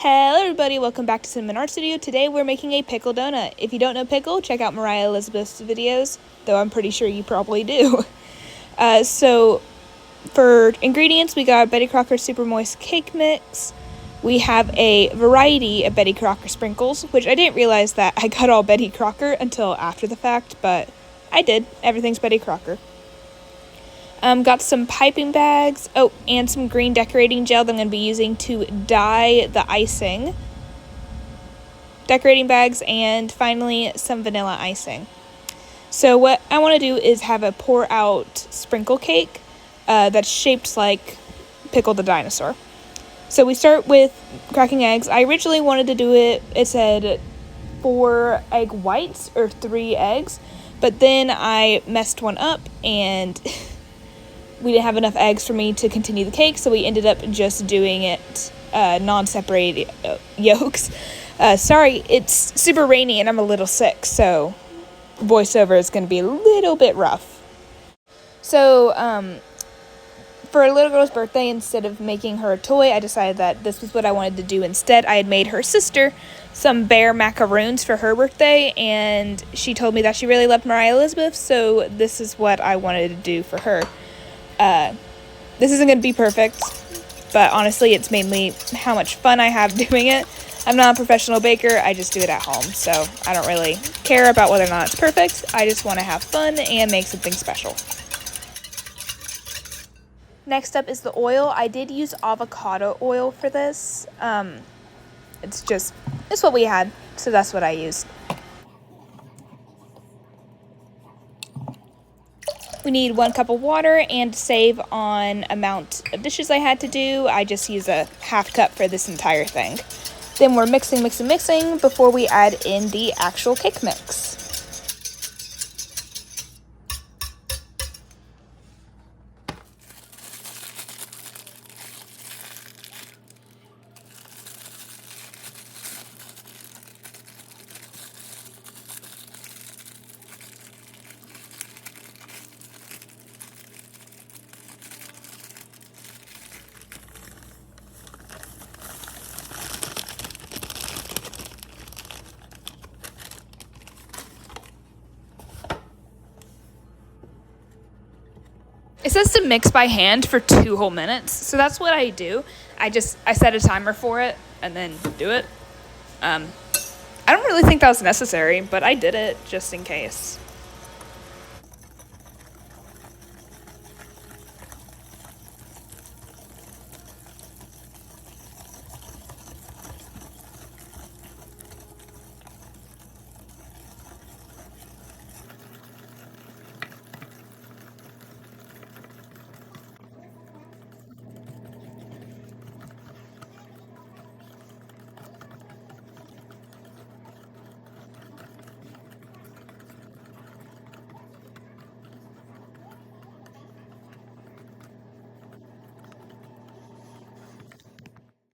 Hello everybody, welcome back to Cinnamon Art Studio. Today we're making a pickle donut. If you don't know pickle, check out Moriah Elizabeth's videos, though I'm pretty sure you probably do. So for ingredients, we got Betty Crocker Super Moist Cake Mix. We have a variety of Betty Crocker sprinkles, which I didn't realize that I got all Betty Crocker until after the fact, but I did. Everything's Betty Crocker. Got some piping bags, and some green decorating gel that I'm going to be using to dye the icing. Decorating bags, and finally some vanilla icing. So what I want to do is have a pour out sprinkle cake that's shaped like Pickle the Dinosaur. So we start with cracking eggs. I originally wanted to do it said 4 egg whites or 3 eggs, but then I messed one up and we didn't have enough eggs for me to continue the cake, so we ended up just doing it non-separated yolks. Sorry, it's super rainy and I'm a little sick, so voiceover is going to be a little bit rough. So, for a little girl's birthday, instead of making her a toy, I decided that this was what I wanted to do instead. I had made her sister some bear macaroons for her birthday, and she told me that she really loved Moriah Elizabeth, so this is what I wanted to do for her. This isn't going to be perfect, but honestly, it's mainly how much fun I have doing it. I'm not a professional baker, I just do it at home, so I don't really care about whether or not it's perfect. I just want to have fun and make something special. Next up is the oil. I did use avocado oil for this. It's what we had, so that's what I used. We need 1 cup of water, and to save on amount of dishes I had to do, I just use a half cup for this entire thing. Then we're mixing before we add in the actual cake mix. It says to mix by hand for 2 whole minutes, so that's what I do. I set a timer for it and then do it. I don't really think that was necessary, but I did it just in case.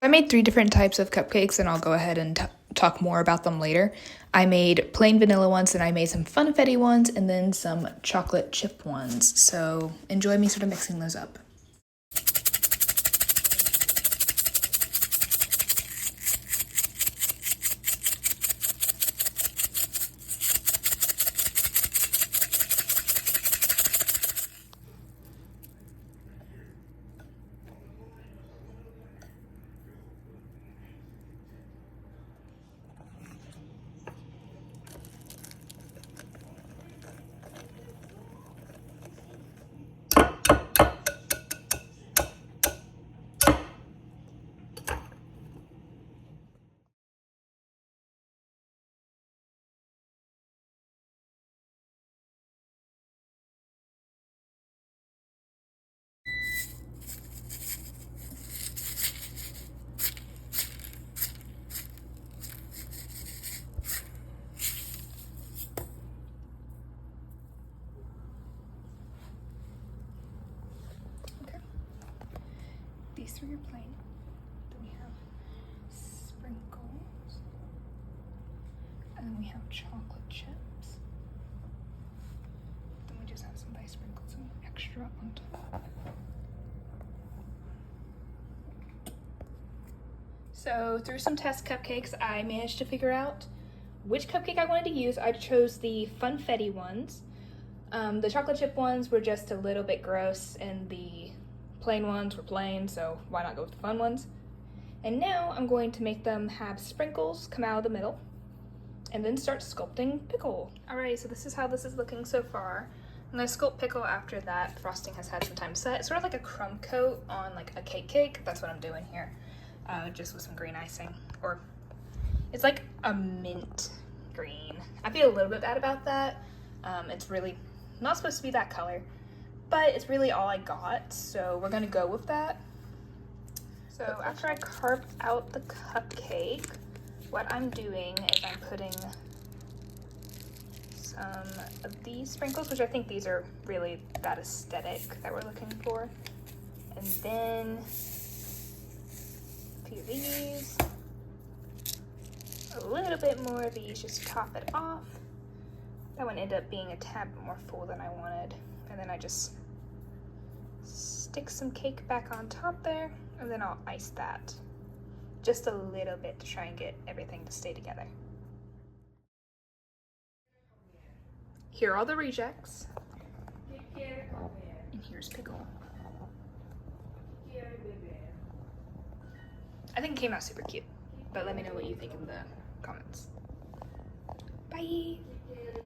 I made 3 different types of cupcakes, and I'll go ahead and talk more about them later. I made plain vanilla ones, and I made some funfetti ones, and then some chocolate chip ones. So enjoy me sort of mixing those up. These 3 are plain. Then we have sprinkles. And then we have chocolate chips. Then we just have some ice sprinkles and extra on top. So through some test cupcakes, I managed to figure out which cupcake I wanted to use. I chose the funfetti ones. The chocolate chip ones were just a little bit gross, and the plain ones were plain, so why not go with the fun ones? And now I'm going to make them have sprinkles come out of the middle, and then start sculpting Pickle. Alrighty, so this is how this is looking so far. I'm gonna sculpt Pickle after that frosting has had some time to set. It's sort of like a crumb coat on like a cake. That's what I'm doing here, just with some green icing. Or it's like a mint green. I feel a little bit bad about that. It's really not supposed to be that color, but it's really all I got, so we're gonna go with that. So after I carved out the cupcake, what I'm doing is I'm putting some of these sprinkles, which I think these are really that aesthetic that we're looking for. And then a few of these, a little bit more of these just to top it off. That one ended up being a tad more full than I wanted. And then I just stick some cake back on top there, and then I'll ice that just a little bit to try and get everything to stay together. Here are all the rejects. And here's Pickle. I think it came out super cute, but let me know what you think in the comments. Bye!